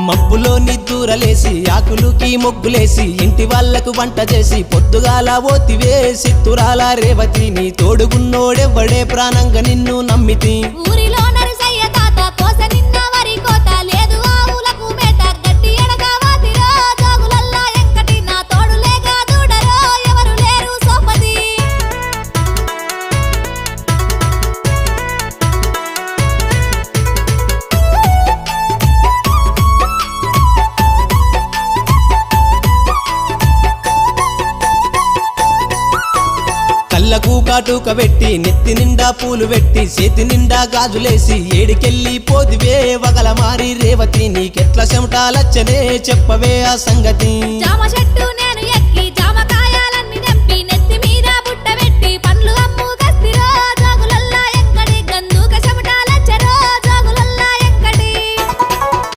మబ్బులో నిద్దూరలేసి ఆకులుకి మొగ్గులేసి ఇంటి వాళ్లకు వంట చేసి పొద్దుగాల ఓతివే సిత్తురాల రేవతి నీ తోడుగున్నోడెవ్వడే ప్రాణంగా నిన్ను నమ్మితి ఊరిలో నరసయ్య తాత కోస నిన్న వరి కోత లేదు ఆవులకు మేత గట్టి ఎడగా వాతిరో జోగులల్లా ఎంకటి నా తోడు లేక దూడరో ఎవరు లేరు సోపతి కళ్ళకు కాటుక పెట్టి నెత్తి నిండా పూలు పెట్టి చేతి నిండా గాజులేసి ఏడికెళ్ళి పోదివే వగల మారి రేవతి నీకెట్ల చెమటాలచ్చనే చెప్పవే ఆ సంగతి జామ చెట్టు